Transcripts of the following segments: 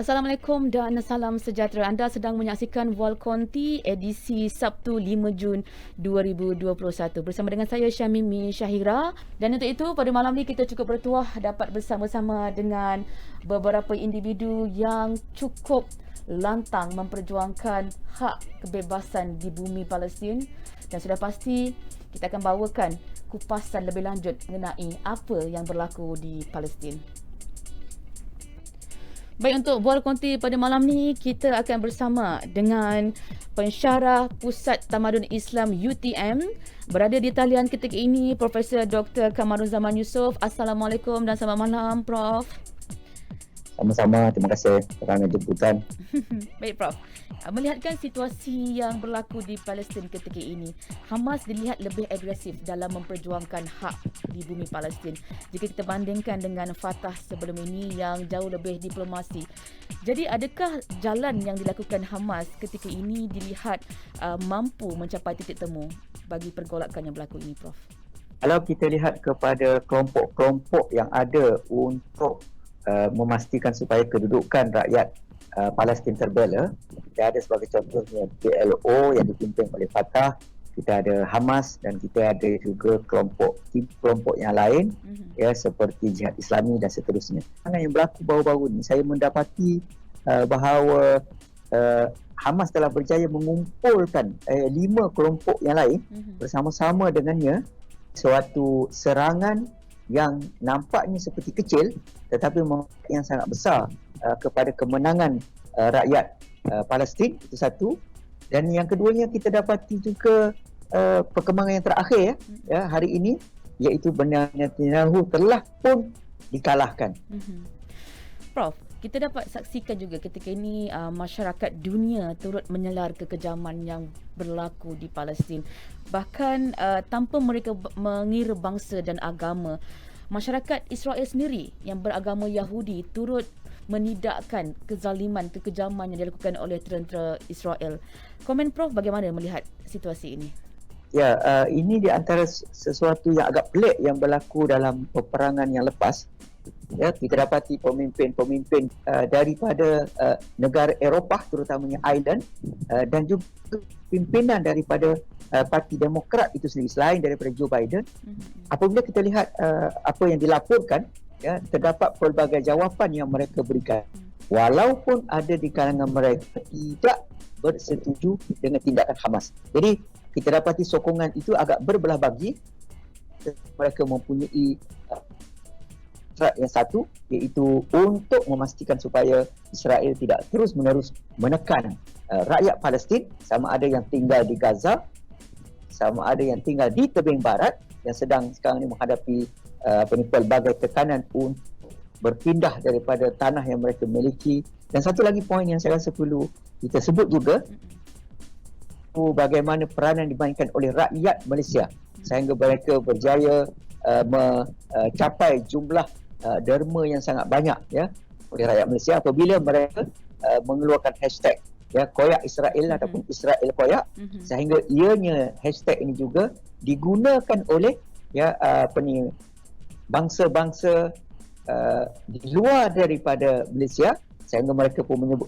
Assalamualaikum dan salam sejahtera. Anda sedang menyaksikan Walkonti edisi Sabtu 5 Jun 2021 bersama dengan saya Syamimi Syahira. Dan untuk itu pada malam ni kita cukup bertuah dapat bersama-sama dengan beberapa individu yang cukup lantang memperjuangkan hak kebebasan di bumi Palestin, dan sudah pasti kita akan bawakan kupasan lebih lanjut mengenai apa yang berlaku di Palestin. Baik, untuk Bual Konti pada malam ni kita akan bersama dengan pensyarah Pusat Tamadun Islam UTM berada di talian ketika ini, Profesor Dr. Kamaruzaman Yusof. Assalamualaikum dan selamat malam, Prof. Sama-sama, terima kasih kerana jemputan. Baik, Prof. Melihatkan situasi yang berlaku di Palestin ketika ini, Hamas dilihat lebih agresif dalam memperjuangkan hak di bumi Palestin jika kita bandingkan dengan Fatah sebelum ini yang jauh lebih diplomasi. Jadi adakah jalan yang dilakukan Hamas ketika ini dilihat mampu mencapai titik temu bagi pergolakan yang berlaku ini, Prof? Kalau kita lihat kepada kelompok-kelompok yang ada untuk memastikan supaya kedudukan rakyat Palestin terbela, kita ada sebagai contohnya PLO yang dipimpin oleh Fatah, kita ada Hamas dan kita ada juga kelompok yang lain ya, seperti Jihad Islami dan seterusnya. Yang berlaku baru-baru ni, saya mendapati bahawa Hamas telah berjaya mengumpulkan 5 kelompok yang lain bersama-sama dengannya, suatu serangan yang nampaknya seperti kecil tetapi yang sangat besar kepada kemenangan rakyat Palestin, itu satu. Dan yang keduanya, kita dapati juga perkembangan yang terakhir ya hari ini, iaitu Benyamin Netanyahu telah pun dikalahkan. Prof, kita dapat saksikan juga ketika ini masyarakat dunia turut menyelar kekejaman yang berlaku di Palestin. Bahkan tanpa mereka mengira bangsa dan agama, masyarakat Israel sendiri yang beragama Yahudi turut menidakkan kezaliman, kekejaman yang dilakukan oleh tentera Israel. Komen Prof bagaimana melihat situasi ini? Ya, ini di antara sesuatu yang agak pelik yang berlaku dalam peperangan yang lepas. Ya, kita dapati pemimpin-pemimpin daripada negara Eropah, terutamanya Ireland, dan juga pimpinan daripada Parti Demokrat itu sendiri, selain daripada Joe Biden. Apabila kita lihat apa yang dilaporkan, ya, terdapat pelbagai jawapan yang mereka berikan, walaupun ada di kalangan mereka tidak bersetuju dengan tindakan Hamas. Jadi kita dapati sokongan itu agak berbelah bagi. Mereka mempunyai yang satu, iaitu untuk memastikan supaya Israel tidak terus-menerus menekan rakyat Palestin, sama ada yang tinggal di Gaza, sama ada yang tinggal di tebing barat yang sedang sekarang ini menghadapi pelbagai tekanan untuk berpindah daripada tanah yang mereka miliki. Dan satu lagi poin yang saya rasa perlu kita sebut juga, bagaimana peranan dimainkan oleh rakyat Malaysia sehingga mereka berjaya mencapai jumlah derma yang sangat banyak ya oleh rakyat Malaysia apabila mereka mengeluarkan hashtag ya koyak Israel ataupun Israel koyak, sehingga ianya hashtag ini juga digunakan oleh ya bangsa-bangsa di luar daripada Malaysia, sehingga mereka pun menyebut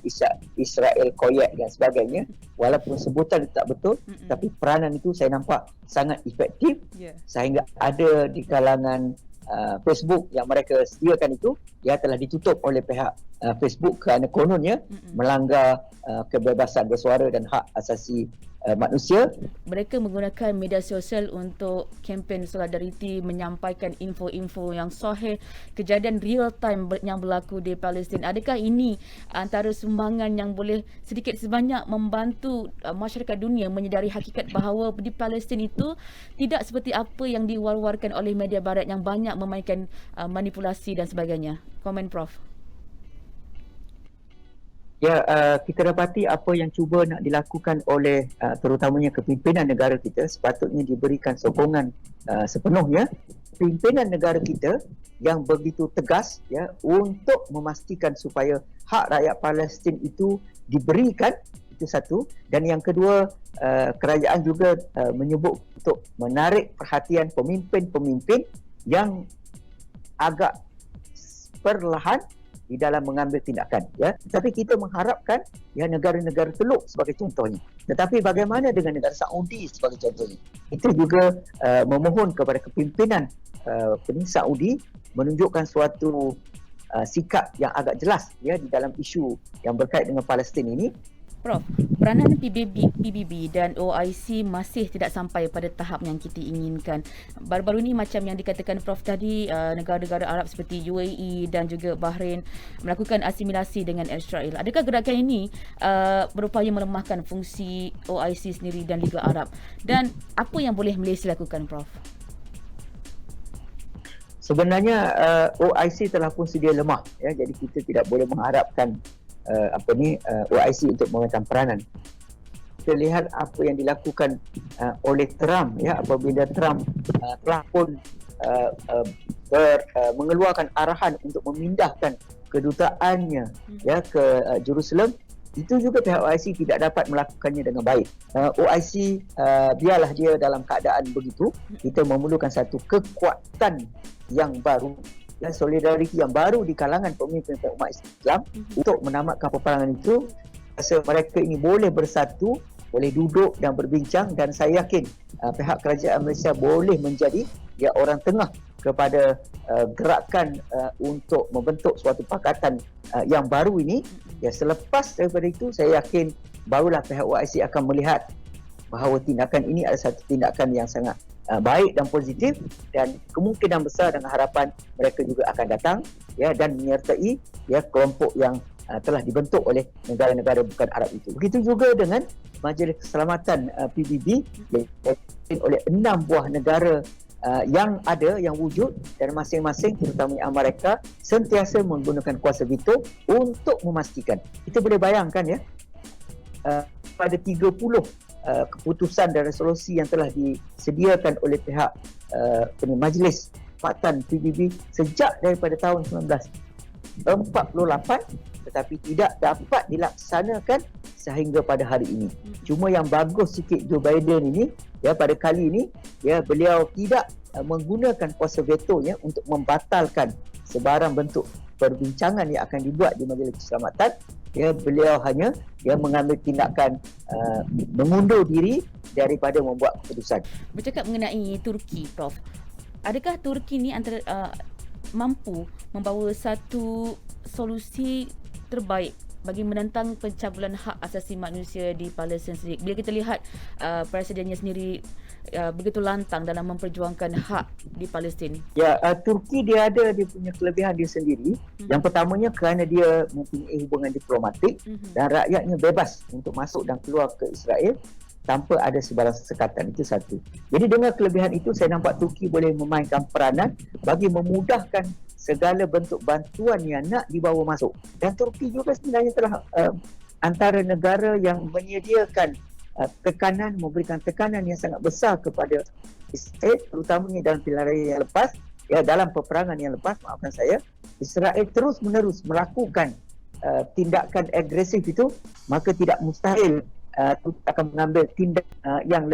Israel koyak dan sebagainya. Walaupun sebutan itu tak betul, tapi peranan itu saya nampak sangat efektif, sehingga ada di kalangan Facebook yang mereka sediakan itu ya telah ditutup oleh pihak Facebook kerana kononnya melanggar kebebasan bersuara dan hak asasi manusia. Mereka menggunakan media sosial untuk kempen solidariti, menyampaikan info-info yang sahih, kejadian real time yang berlaku di Palestin. Adakah ini antara sumbangan yang boleh sedikit sebanyak membantu masyarakat dunia menyedari hakikat bahawa di Palestin itu tidak seperti apa yang diwar-warkan oleh media barat yang banyak memainkan manipulasi dan sebagainya? Komen Prof. Ya, kita dapati apa yang cuba nak dilakukan oleh terutamanya kepimpinan negara kita sepatutnya diberikan sokongan sepenuhnya. Pimpinan negara kita yang begitu tegas ya untuk memastikan supaya hak rakyat Palestin itu diberikan, itu satu. Dan yang kedua, kerajaan juga menyebut untuk menarik perhatian pemimpin-pemimpin yang agak perlahan di dalam mengambil tindakan, ya. Tapi kita mengharapkan ya negara-negara Teluk sebagai contohnya. Tetapi bagaimana dengan negara Saudi sebagai contohnya? Kita juga memohon kepada kepimpinan Saudi menunjukkan suatu sikap yang agak jelas ya di dalam isu yang berkait dengan Palestin ini. Prof, peranan PBB dan OIC masih tidak sampai pada tahap yang kita inginkan. Baru-baru ini macam yang dikatakan Prof tadi, negara-negara Arab seperti UAE dan juga Bahrain melakukan asimilasi dengan Israel. Adakah gerakan ini berupaya melemahkan fungsi OIC sendiri dan Liga Arab? Dan apa yang boleh Malaysia lakukan, Prof? Sebenarnya OIC telah pun sedia lemah, ya. Jadi kita tidak boleh mengharapkan OIC untuk memainkan peranan. Kita lihat apa yang dilakukan oleh Trump, ya, apabila Trump telah pun mengeluarkan arahan untuk memindahkan kedutaannya ya ke Jerusalem. Itu juga pihak OIC tidak dapat melakukannya dengan baik. OIC biarlah dia dalam keadaan begitu, kita memerlukan satu kekuatan yang baru, dan solidariti yang baru di kalangan pemimpin umat Islam untuk menamatkan peperangan itu. Rasa mereka ini boleh bersatu, boleh duduk dan berbincang, dan saya yakin pihak kerajaan Malaysia boleh menjadi ya orang tengah kepada gerakan untuk membentuk suatu pakatan yang baru ini. Ya, selepas daripada itu saya yakin barulah pihak OIC akan melihat bahawa tindakan ini adalah satu tindakan yang sangat baik dan positif, dan kemungkinan besar dengan harapan mereka juga akan datang ya dan menyertai ya kelompok yang telah dibentuk oleh negara-negara bukan Arab itu. Begitu juga dengan Majlis Keselamatan PBB yang dipimpin oleh 6 buah negara yang ada, yang wujud, dan masing-masing terutamanya Amerika sentiasa menggunakan kuasa veto untuk memastikan. Kita boleh bayangkan ya, pada 30 keputusan dan resolusi yang telah disediakan oleh pihak Majlis Keselamatan PBB sejak daripada tahun 1948, tetapi tidak dapat dilaksanakan sehingga pada hari ini. Cuma yang bagus sikit Joe Biden ini, ya, pada kali ini ya beliau tidak menggunakan kuasa vetonya untuk membatalkan sebarang bentuk perbincangan yang akan dibuat di Majlis Keselamatan. Ya, beliau hanya mengambil tindakan mengundur diri daripada membuat keputusan. Bercakap mengenai Turki, Prof, adakah Turki ni mampu membawa satu solusi terbaik bagi menentang pencabulan hak asasi manusia di Palestin sendiri? Bila kita lihat presidennya sendiri begitu lantang dalam memperjuangkan hak di Palestin. Ya, Turki dia punya kelebihan dia sendiri. Yang pertamanya kerana dia mempunyai hubungan diplomatik dan rakyatnya bebas untuk masuk dan keluar ke Israel tanpa ada sebarang sekatan. Itu satu. Jadi dengan kelebihan itu saya nampak Turki boleh memainkan peranan bagi memudahkan segala bentuk bantuan yang nak dibawa masuk. Dan Turki juga sebenarnya telah antara negara yang menyediakan memberikan tekanan yang sangat besar kepada Israel, terutamanya dalam pilihan raya yang lepas, ya, dalam peperangan yang lepas, maafkan saya, Israel terus-menerus melakukan tindakan agresif itu, maka tidak mustahil akan mengambil tindakan yang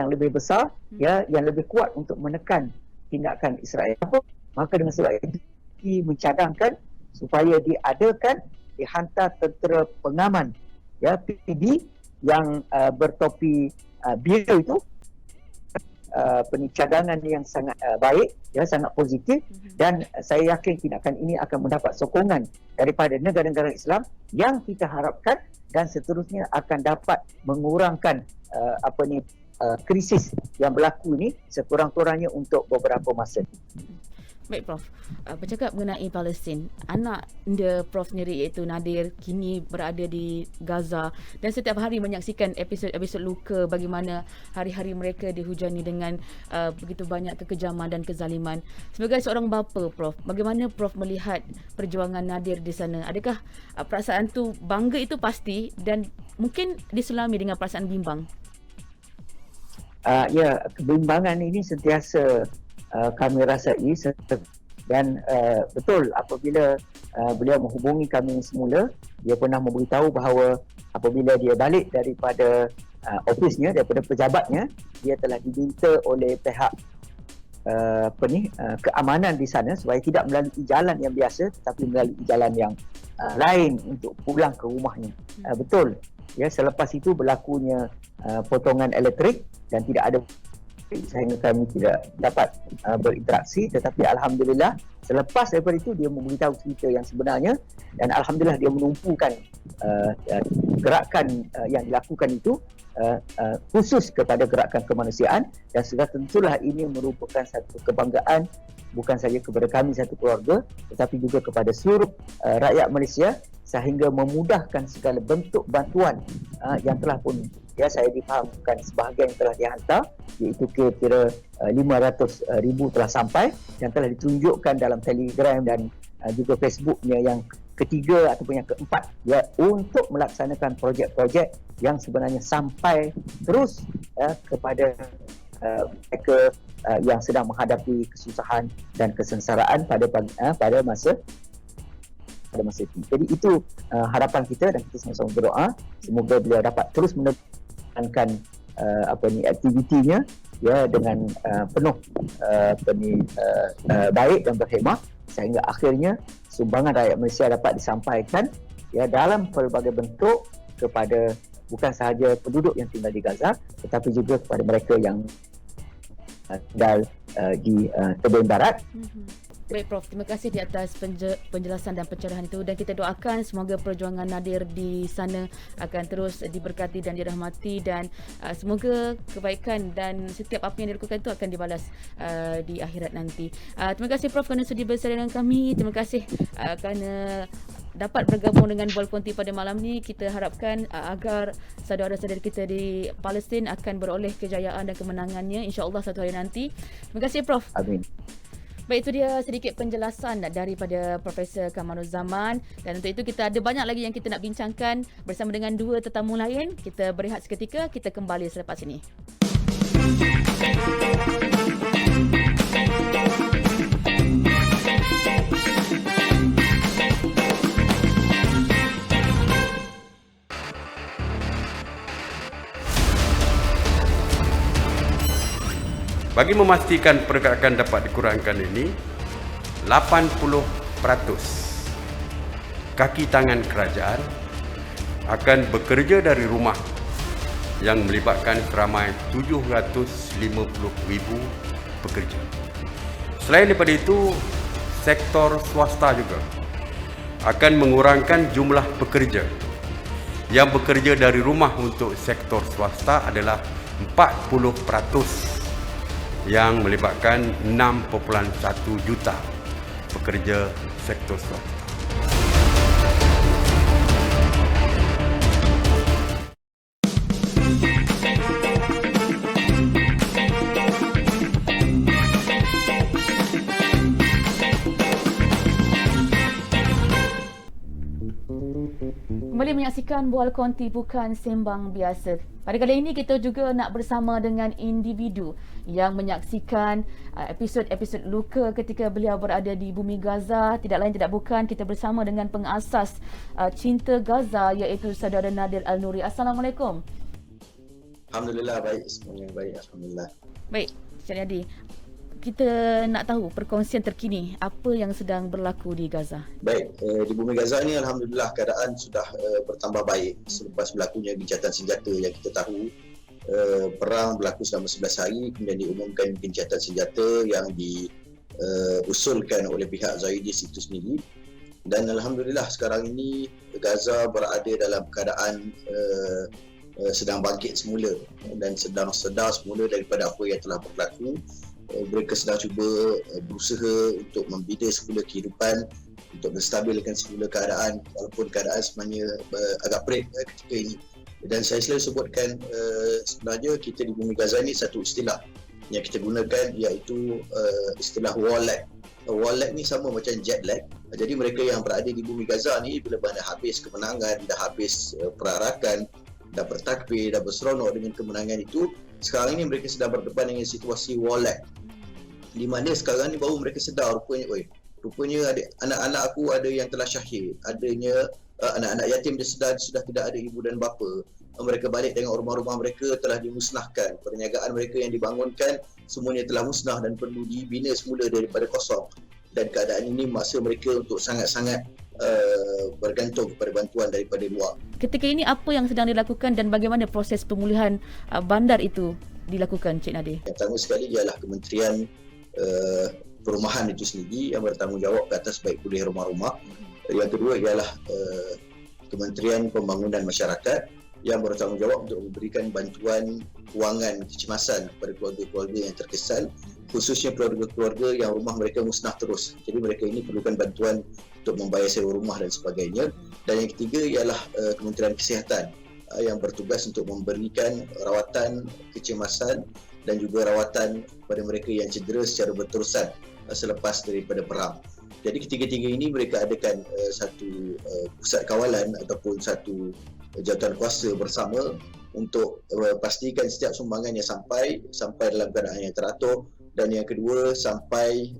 lebih besar, ya, yang lebih kuat untuk menekan tindakan Israel. Maka dengan sebab itu mencadangkan supaya dihantar tentera pengaman, ya, PBB yang bertopi biru itu, cadangan yang sangat baik, ya, sangat positif, dan saya yakin tindakan ini akan mendapat sokongan daripada negara-negara Islam yang kita harapkan, dan seterusnya akan dapat mengurangkan krisis yang berlaku ini sekurang-kurangnya untuk beberapa masa. Baik, Prof. Bercakap mengenai Palestin, anak Prof sendiri iaitu Nadir kini berada di Gaza dan setiap hari menyaksikan episod-episod luka bagaimana hari-hari mereka dihujani dengan begitu banyak kekejaman dan kezaliman. Sebagai seorang bapa, Prof, bagaimana Prof melihat perjuangan Nadir di sana? Adakah perasaan tu bangga itu pasti dan mungkin diselami dengan perasaan bimbang? Ya, kebimbangan ini sentiasa kami rasai, dan betul apabila beliau menghubungi kami semula, dia pernah memberitahu bahawa apabila dia balik daripada ofisnya, daripada pejabatnya, dia telah diminta oleh pihak keamanan di sana supaya tidak melalui jalan yang biasa tetapi melalui jalan yang lain untuk pulang ke rumahnya. Betul. Ya, selepas itu berlakunya potongan elektrik dan tidak ada sehingga kami tidak dapat berinteraksi, tetapi alhamdulillah selepas daripada itu dia memberitahu cerita yang sebenarnya dan alhamdulillah dia menumpukan gerakan yang dilakukan itu khusus kepada gerakan kemanusiaan dan sudah tentulah ini merupakan satu kebanggaan bukan saja kepada kami satu keluarga tetapi juga kepada seluruh rakyat Malaysia sehingga memudahkan segala bentuk bantuan yang telah pun saya difahamkan sebahagian yang telah dihantar iaitu kira-kira 500,000 telah sampai yang telah ditunjukkan dalam Telegram dan juga Facebooknya yang ketiga ataupun yang keempat untuk melaksanakan projek-projek yang sebenarnya sampai terus kepada mereka yang sedang menghadapi kesusahan dan kesengsaraan pada masa itu. Jadi itu harapan kita dan kita sama-sama berdoa semoga beliau dapat terus meneruskan aktivitinya dengan penuh baik dan berhemah sehingga akhirnya sumbangan rakyat Malaysia dapat disampaikan dalam pelbagai bentuk kepada bukan sahaja penduduk yang tinggal di Gaza tetapi juga kepada mereka yang tinggal di Tebing Barat. Baik Prof, terima kasih di atas penjelasan dan pencerahan itu dan kita doakan semoga perjuangan Nadir di sana akan terus diberkati dan dirahmati dan semoga kebaikan dan setiap apa yang dilakukan itu akan dibalas di akhirat nanti. Terima kasih Prof kerana sudi bersama dengan kami. Terima kasih kerana dapat bergabung dengan Bual Konti pada malam ni. Kita harapkan agar saudara-saudara kita di Palestin akan beroleh kejayaan dan kemenangannya insya-Allah satu hari nanti. Terima kasih Prof. Amin. Baik, itu dia sedikit penjelasan daripada Profesor Kamaruzaman dan untuk itu kita ada banyak lagi yang kita nak bincangkan bersama dengan dua tetamu lain. Kita berehat seketika, kita kembali selepas ini. Bagi memastikan pergerakan dapat dikurangkan ini, 80% kaki tangan kerajaan akan bekerja dari rumah yang melibatkan seramai 750,000 pekerja. Selain daripada itu, sektor swasta juga akan mengurangkan jumlah pekerja. Yang bekerja dari rumah untuk sektor swasta adalah 40%. Yang melibatkan 6.1 juta pekerja sektor swasta. Kembali menyaksikan Bual Konti bukan sembang biasa. Pada kali ini kita juga nak bersama dengan individu yang menyaksikan episod-episod luka ketika beliau berada di bumi Gaza. Tidak lain tidak bukan kita bersama dengan pengasas Cinta Gaza iaitu saudara Nadir Al-Nuri. Assalamualaikum. Alhamdulillah baik, semuanya baik, alhamdulillah. Baik, Cik Nadi. Kita nak tahu perkongsian terkini apa yang sedang berlaku di Gaza. Baik, di bumi Gaza ni alhamdulillah keadaan sudah bertambah baik selepas berlakunya gencatan senjata yang kita tahu. Perang berlaku selama 11 hari kemudian diumumkan gencatan senjata yang diusulkan oleh pihak Zionis itu sendiri. Dan alhamdulillah sekarang ini Gaza berada dalam keadaan sedang bangkit semula dan sedang sedar semula daripada apa yang telah berlaku. Mereka sedang cuba berusaha untuk membina semula kehidupan, untuk menstabilkan semula keadaan walaupun keadaan sebenarnya agak pelik ketika ini. Dan saya selalu sebutkan sebenarnya kita di bumi Gaza ni satu istilah yang kita gunakan iaitu istilah war lag. War lag ni sama macam jet lag. Jadi mereka yang berada di bumi Gaza ni bila mana habis kemenangan, dah habis perarakan, dah bertakbir, dah berseronok dengan kemenangan itu, sekarang ini mereka sedang berdepan dengan situasi war lag. Di mana sekarang ni baru mereka sedar rupanya ada anak-anak aku ada yang telah syahid, adanya anak-anak yatim dia sudah tidak ada ibu dan bapa. mereka balik tengok rumah-rumah mereka telah dimusnahkan, perniagaan mereka yang dibangunkan semuanya telah musnah dan perlu dibina semula daripada kosong. Dan keadaan ini memaksa mereka untuk sangat-sangat bergantung kepada bantuan daripada luar. Ketika ini apa yang sedang dilakukan dan bagaimana proses pemulihan bandar itu dilakukan, Cik Nadir? Yang pertama sekali ialah Kementerian Perumahan itu sendiri yang bertanggungjawab ke atas baik pulih rumah-rumah. Yang kedua ialah Kementerian Pembangunan Masyarakat yang bertanggungjawab untuk memberikan bantuan kewangan kecemasan kepada keluarga-keluarga yang terkesan, khususnya keluarga-keluarga yang rumah mereka musnah terus. Jadi mereka ini perlukan bantuan untuk membayar sewa rumah dan sebagainya. Dan yang ketiga ialah Kementerian Kesihatan yang bertugas untuk memberikan rawatan kecemasan dan juga rawatan kepada mereka yang cedera secara berterusan selepas daripada perang. Jadi ketiga-tiga ini mereka adakan satu pusat kawalan ataupun satu jawatan kuasa bersama untuk pastikan setiap sumbangan yang sampai dalam keadaan yang teratur, dan yang kedua sampai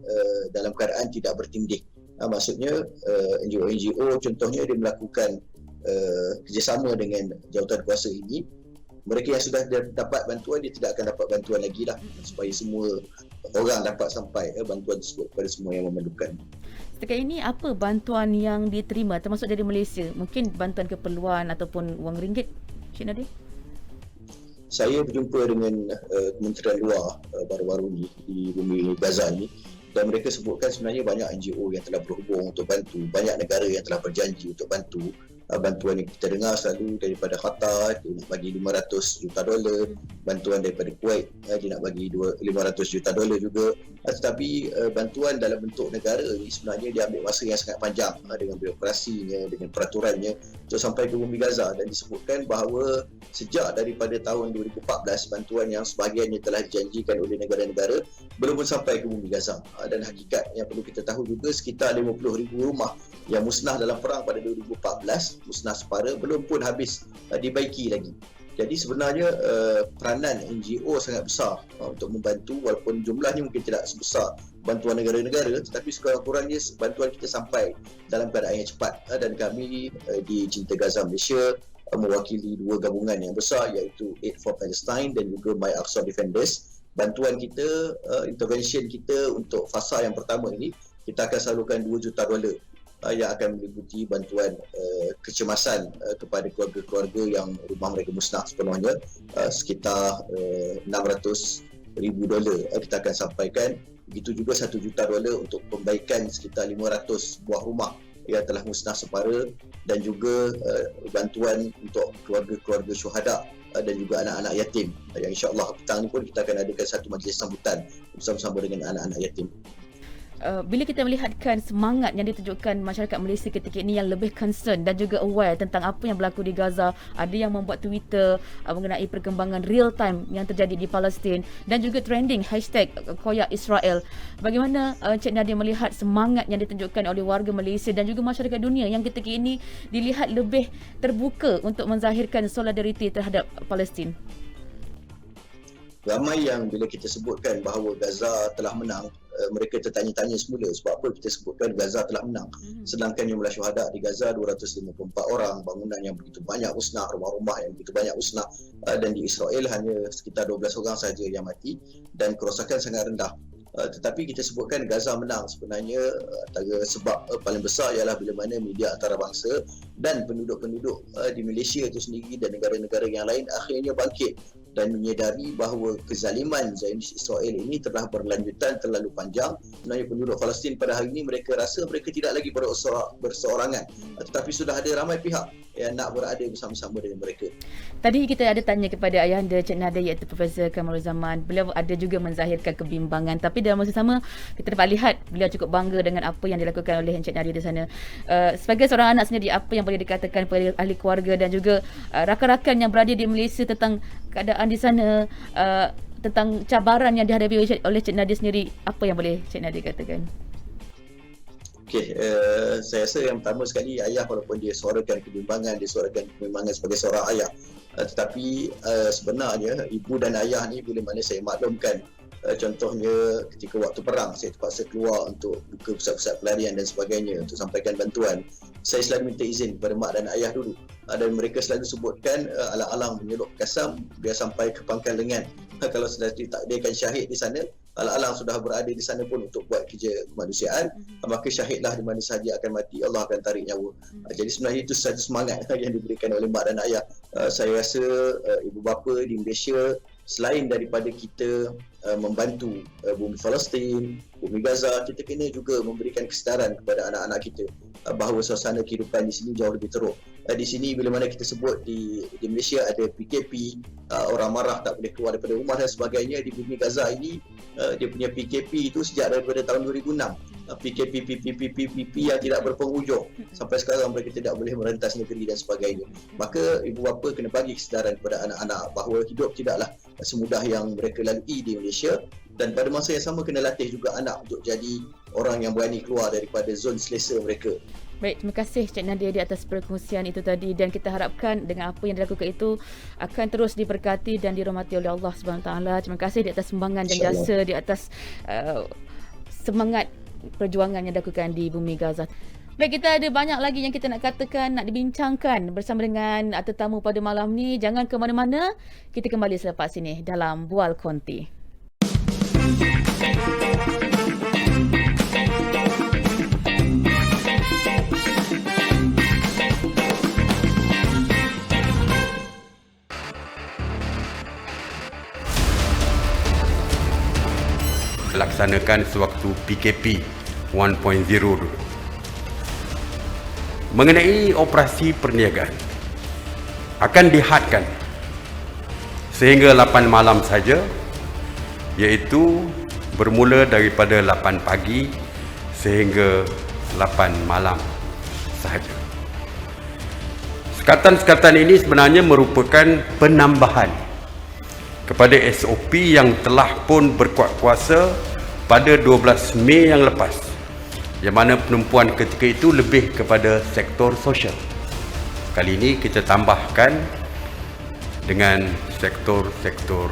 dalam keadaan tidak bertindih. Maksudnya NGO contohnya dia melakukan kerjasama dengan jawatan kuasa ini. Mereka yang sudah dapat bantuan dia tidak akan dapat bantuan lagi lah, supaya semua orang dapat sampai bantuan tersebut kepada semua yang memerlukan. Setakat ini apa bantuan yang diterima termasuk dari Malaysia? Mungkin bantuan keperluan ataupun wang ringgit, Cik Nadir? Saya berjumpa dengan Kementerian Luar baru-baru ni di bumi Gaza ni, dan mereka sebutkan sebenarnya banyak NGO yang telah berhubung untuk bantu, banyak negara yang telah berjanji untuk bantu. Bantuan yang kita dengar selalu daripada Qatar, dia nak bagi $500 juta, bantuan daripada Kuwait dia nak bagi $500 juta juga. Tetapi bantuan dalam bentuk negara ni sebenarnya dia ambil masa yang sangat panjang dengan birokrasinya, dengan peraturannya untuk sampai ke bumi Gaza. Dan disebutkan bahawa sejak daripada tahun 2014 bantuan yang sebahagiannya telah dijanjikan oleh negara-negara belum pun sampai ke bumi Gaza. Dan hakikat yang perlu kita tahu juga, sekitar 50,000 rumah yang musnah dalam perang pada 2014, musnah separa, belum pun habis dibaiki lagi. Jadi sebenarnya peranan NGO sangat besar untuk membantu, walaupun jumlahnya mungkin tidak sebesar bantuan negara-negara, tetapi sekurang-kurangnya bantuan kita sampai dalam keadaan yang cepat. Dan kami di Cinta Gaza Malaysia mewakili dua gabungan yang besar, iaitu Aid for Palestine dan juga My Aqsa Defenders. Bantuan kita, intervention kita untuk fasa yang pertama ini, kita akan salurkan $2 juta yang akan meliputi bantuan kecemasan kepada keluarga-keluarga yang rumah mereka musnah sepenuhnya, sekitar $600,000 kita akan sampaikan. Begitu juga $1 juta untuk pembaikan sekitar 500 buah rumah yang telah musnah separa, dan juga bantuan untuk keluarga-keluarga syuhada dan juga anak-anak yatim, yang insya-Allah petang ni pun kita akan adakan satu majlis sambutan bersama-sama dengan anak-anak yatim. Bila kita melihatkan semangat yang ditunjukkan masyarakat Malaysia ketika ini yang lebih concern dan juga aware tentang apa yang berlaku di Gaza, ada yang membuat Twitter mengenai perkembangan real time yang terjadi di Palestin dan juga trending #Koyak Israel. Bagaimana Cik Nadir melihat semangat yang ditunjukkan oleh warga Malaysia dan juga masyarakat dunia yang ketika ini dilihat lebih terbuka untuk menzahirkan solidariti terhadap Palestin? Ramai yang bila kita sebutkan bahawa Gaza telah menang, mereka tertanya-tanya semula sebab apa kita sebutkan Gaza telah menang. Sedangkan jumlah syuhada di Gaza 254 orang, bangunan yang begitu banyak musnah, rumah-rumah yang begitu banyak musnah, dan di Israel hanya sekitar 12 orang sahaja yang mati dan kerosakan sangat rendah. Tetapi kita sebutkan Gaza menang, sebenarnya antara sebab paling besar ialah bila mana media antarabangsa dan penduduk-penduduk di Malaysia itu sendiri dan negara-negara yang lain akhirnya bangkit dan menyedari bahawa kezaliman Zionis Israel ini telah berlanjutan terlalu panjang. Sebenarnya penduduk Palestin pada hari ini mereka rasa mereka tidak lagi berseorangan, tetapi sudah ada ramai pihak yang nak berada bersama-sama dengan mereka. Tadi kita ada tanya kepada ayahanda Cik Nadir, iaitu Profesor Kamaruzaman. Beliau ada juga menzahirkan kebimbangan, tapi dalam masa sama kita dapat lihat beliau cukup bangga dengan apa yang dilakukan oleh Cik Nadir di sana. Sebagai seorang anak sendiri, apa yang boleh dikatakan kepada ahli keluarga dan juga rakan-rakan yang berada di Malaysia tentang keadaan di sana, tentang cabaran yang dihadapi oleh Cik Nadir sendiri? Apa yang boleh Cik Nadir katakan? Okey, saya rasa yang pertama sekali, ayah walaupun dia suarakan kebimbangan, dia suarakan kebimbangan sebagai seorang ayah, tetapi sebenarnya ibu dan ayah ni bila mana saya maklumkan Contohnya ketika waktu perang saya terpaksa keluar untuk buka pusat-pusat pelarian dan sebagainya untuk sampaikan bantuan. Saya selalu minta izin kepada mak dan ayah dulu, dan mereka selalu sebutkan alang-alang menyeluk kasam biar sampai ke pangkal lengan. Kalau sudah ditakdirkan syahid di sana, alang-alang sudah berada di sana pun untuk buat kerja kemanusiaan, maka syahidlah di mana sahaja akan mati, Allah akan tarik nyawa. Jadi sebenarnya itu satu semangat yang diberikan oleh mak dan ayah. Saya rasa ibu bapa di Malaysia, selain daripada kita membantu bumi Palestin, bumi Gaza, kita kena juga memberikan kesedaran kepada anak-anak kita bahawa suasana kehidupan di sini jauh lebih teruk. Di sini bila mana kita sebut di Malaysia ada PKP, orang marah tak boleh keluar daripada rumah dan sebagainya. Di bumi Gaza ini dia punya PKP itu sejak daripada tahun 2006. PKP yang tidak berpenghujung. Sampai sekarang mereka tidak boleh merentas negeri dan sebagainya. Maka ibu bapa kena bagi kesedaran kepada anak-anak bahawa hidup tidaklah semudah yang mereka lalui di Malaysia, dan pada masa yang sama kena latih juga anak untuk jadi orang yang berani keluar daripada zon selesa mereka. Baik, terima kasih Cik Nadia di atas perkongsian itu tadi, dan kita harapkan dengan apa yang dilakukan itu akan terus diberkati dan dirahmati oleh Allah SWT. Terima kasih di atas sumbangan dan jasa, di atas semangat perjuangan yang dilakukan di bumi Gaza. Baik, kita ada banyak lagi yang kita nak katakan, nak dibincangkan bersama dengan tetamu pada malam ni. Jangan ke mana-mana, kita kembali selepas ini dalam Bual Konti. Laksanakan sewaktu PKP 1.0 dulu. Mengenai operasi perniagaan, akan dihadkan sehingga 8 malam saja, iaitu bermula daripada 8 pagi sehingga 8 malam sahaja. Sekatan-sekatan ini sebenarnya merupakan penambahan kepada SOP yang telah pun berkuat kuasa pada 12 Mei yang lepas, yang mana penumpuan ketika itu lebih kepada sektor sosial. Kali ini kita tambahkan dengan sektor-sektor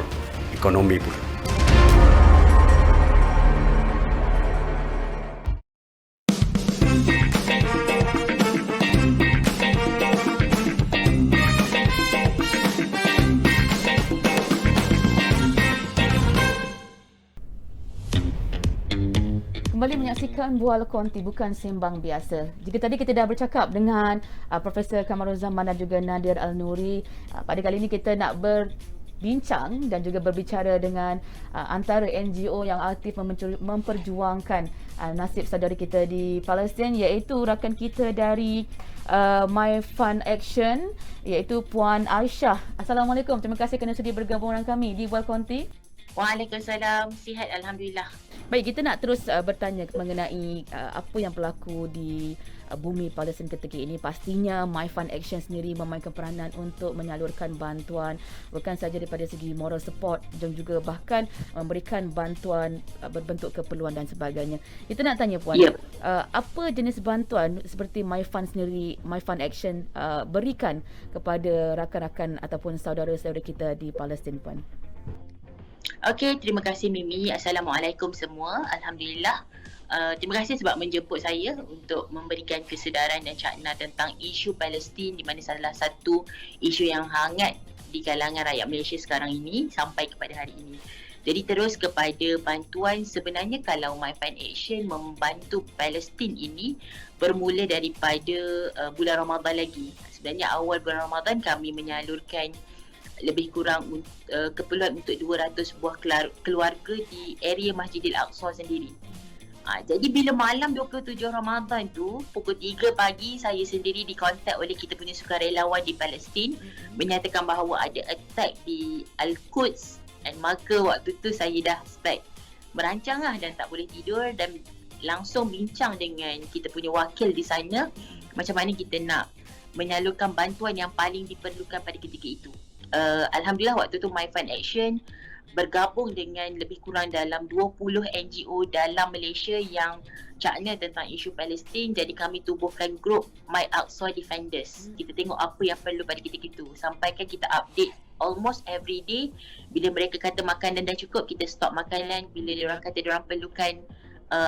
ekonomi pula. Kembali menyaksikan Bual Konti, bukan sembang biasa. Jika tadi kita dah bercakap dengan Profesor Kamaruzzaman dan juga Nadir Al-Nuri, pada kali ini kita nak berbincang dan juga berbicara dengan antara NGO yang aktif memperjuangkan nasib saudara kita di Palestin, iaitu rakan kita dari My Fund Action, iaitu Puan Aisyah. Assalamualaikum, terima kasih kerana sudi bergabung dengan kami di Bual Konti. Waalaikumsalam, sihat Alhamdulillah. Baik, kita nak terus bertanya mengenai apa yang berlaku di bumi Palestin ketika ini. Pastinya My Fund Action sendiri memainkan peranan untuk menyalurkan bantuan, bukan sahaja daripada segi moral support dan juga bahkan memberikan bantuan berbentuk keperluan dan sebagainya. Kita nak tanya Puan, apa jenis bantuan seperti My Fund sendiri, My Fund Action berikan kepada rakan-rakan ataupun saudara-saudara kita di Palestin, Puan? Okey, terima kasih Mimi. Assalamualaikum semua. Alhamdulillah. Terima kasih sebab menjemput saya untuk memberikan kesedaran dan cakna tentang isu Palestin, di mana salah satu isu yang hangat di kalangan rakyat Malaysia sekarang ini sampai kepada hari ini. Jadi terus kepada bantuan, sebenarnya kalau My Fund Action membantu Palestin ini bermula daripada bulan Ramadan lagi. Sebenarnya awal bulan Ramadan kami menyalurkan lebih kurang keperluan untuk 200 buah keluarga di area Masjidil Aqsa sendiri. Jadi bila malam 27 Ramadan tu, pukul 3 pagi, saya sendiri dikontak oleh kita punya sukarelawan di Palestin menyatakan bahawa ada attack di Al-Quds, dan maka waktu tu saya dah start merancang dan tak boleh tidur, dan langsung bincang dengan kita punya wakil di sana macam mana kita nak menyalurkan bantuan yang paling diperlukan pada ketika itu. Alhamdulillah waktu tu My Fund Action bergabung dengan lebih kurang dalam 20 NGO dalam Malaysia yang cakna tentang isu Palestin. Jadi kami tubuhkan grup My Aqsa Defenders. Kita tengok apa yang perlu pada ketika itu. Sampaikan kita update almost every day. Bila mereka kata makanan dah cukup, kita stop makanan. Bila diorang kata diorang perlukan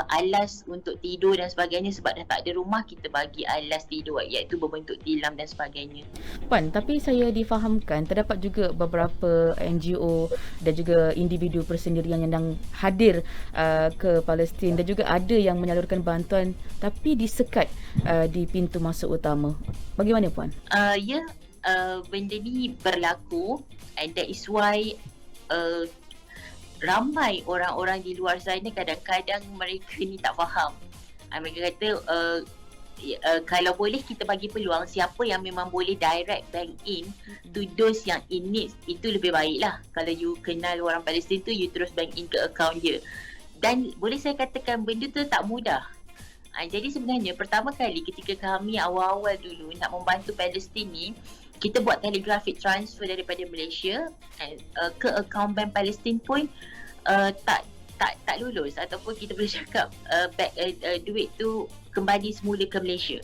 alas untuk tidur dan sebagainya, sebab dah tak ada rumah, kita bagi alas tidur iaitu berbentuk tilam dan sebagainya. Puan, tapi saya difahamkan terdapat juga beberapa NGO dan juga individu persendirian yang sedang hadir ke Palestin, dan juga ada yang menyalurkan bantuan tapi disekat di pintu masuk utama. Bagaimana Puan? Benda ni berlaku, and that is why ramai orang-orang di luar sana kadang-kadang mereka ni tak faham. Mereka kata kalau boleh kita bagi peluang siapa yang memang boleh direct bank in to those yang in need, itu lebih baik lah. Kalau you kenal orang Palestin tu, you terus bank in ke account dia. Dan boleh saya katakan benda tu tak mudah. Jadi sebenarnya pertama kali ketika kami awal-awal dulu nak membantu Palestin ni, kita buat telegraphic transfer daripada Malaysia ke akaun bank Palestin pun tak lulus, ataupun kita boleh cakap duit tu kembali semula ke Malaysia.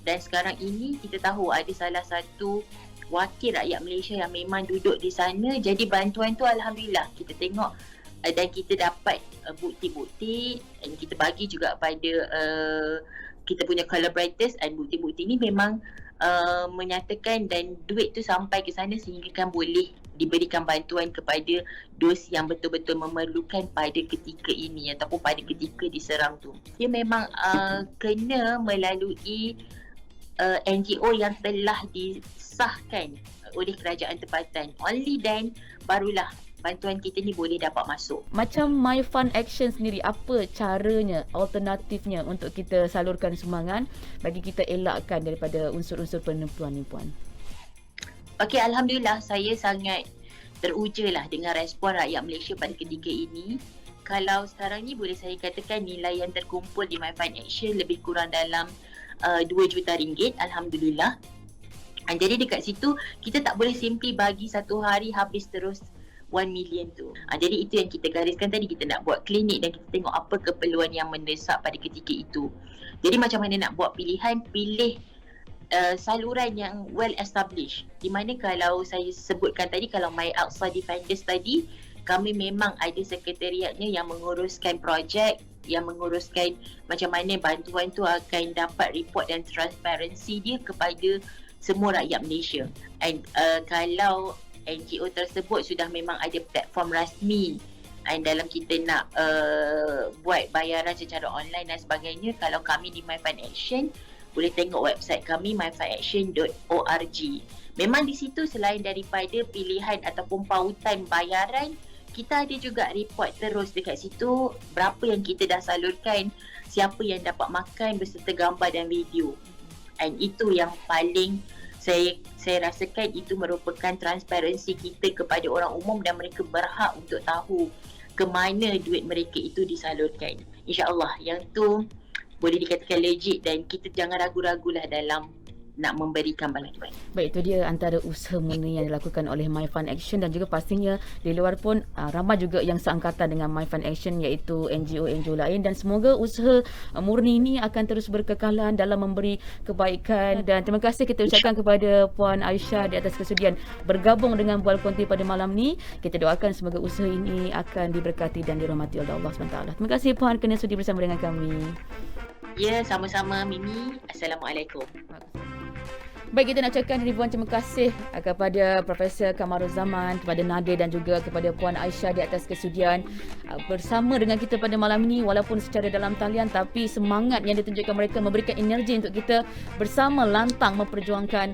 Dan sekarang ini kita tahu ada salah satu wakil rakyat Malaysia yang memang duduk di sana. Jadi bantuan tu alhamdulillah kita tengok dan kita dapat bukti-bukti, dan kita bagi juga pada kita punya collaborators, dan bukti-bukti ni memang menyatakan dan duit tu sampai ke sana sehingga kan boleh diberikan bantuan kepada dos yang betul-betul memerlukan pada ketika ini ataupun pada ketika diserang tu. Dia memang kena melalui NGO yang telah disahkan oleh kerajaan tempatan. Only then barulah bantuan kita ni boleh dapat masuk. Macam My Fund Action sendiri, apa caranya, alternatifnya untuk kita salurkan sumbangan bagi kita elakkan daripada unsur-unsur penipuan ni Puan? Okey, alhamdulillah saya sangat teruja lah dengan respon rakyat Malaysia pada ketika ini. Kalau sekarang ni boleh saya katakan nilai yang terkumpul di My Fund Action lebih kurang dalam 2 juta ringgit, alhamdulillah. Jadi dekat situ kita tak boleh simply bagi satu hari habis terus 1 million tu. Jadi itu yang kita gariskan tadi, kita nak buat klinik dan kita tengok apa keperluan yang mendesak pada ketika itu. Jadi macam mana nak buat pilihan, pilih saluran yang well established. Di mana kalau saya sebutkan tadi, kalau My Aqsa Defenders tadi, kami memang ada sekretariatnya yang menguruskan projek, yang menguruskan macam mana bantuan tu akan dapat report dan transparansi dia kepada semua rakyat Malaysia. And kalau NGO tersebut sudah memang ada platform rasmi, dan dalam kita nak buat bayaran secara online dan sebagainya, kalau kami di My Fund Action boleh tengok website kami myfundaction.org. Memang di situ selain daripada pilihan ataupun pautan bayaran, kita ada juga report terus dekat situ berapa yang kita dah salurkan, siapa yang dapat makan beserta gambar dan video. And itu yang paling saya rasakan itu merupakan transparansi kita kepada orang umum, dan mereka berhak untuk tahu ke mana duit mereka itu disalurkan. InsyaAllah yang tu boleh dikatakan legit, dan kita jangan ragu-ragulah dalam nak memberikan bantuan. Baik, itu dia antara usaha murni yang dilakukan oleh My Fund Action, dan juga pastinya di luar pun ramai juga yang seangkatan dengan My Fund Action, iaitu NGO-NGO lain, dan semoga usaha murni ini akan terus berkekalan dalam memberi kebaikan. Dan terima kasih kita ucapkan kepada Puan Aisyah di atas kesudian bergabung dengan Bual Konti pada malam ni. Kita doakan semoga usaha ini akan diberkati dan dirahmati oleh Allah SWT. Terima kasih Puan kerana sudi bersama dengan kami. Ya, sama-sama Mimi. Assalamualaikum. Baik, kita nak ucapkan ribuan terima kasih kepada Profesor Kamaruzaman, kepada Nadir dan juga kepada Puan Aisyah di atas kesudian bersama dengan kita pada malam ini, walaupun secara dalam talian, tapi semangat yang ditunjukkan mereka memberikan energi untuk kita bersama lantang memperjuangkan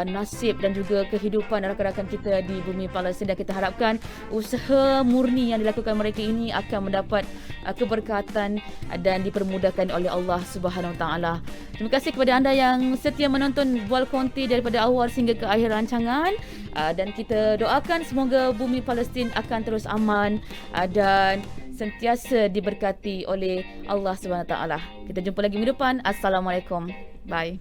nasib dan juga kehidupan rakan-rakan kita di bumi Palestin. Dan kita harapkan usaha murni yang dilakukan mereka ini akan mendapat keberkatan dan dipermudahkan oleh Allah Subhanahu Wa Taala. Terima kasih kepada anda yang setia menonton Bual Konti daripada awal sehingga ke akhir rancangan, dan kita doakan semoga bumi Palestin akan terus aman dan sentiasa diberkati oleh Allah Subhanahu Wa Taala. Kita jumpa lagi minggu depan. Assalamualaikum. Bye.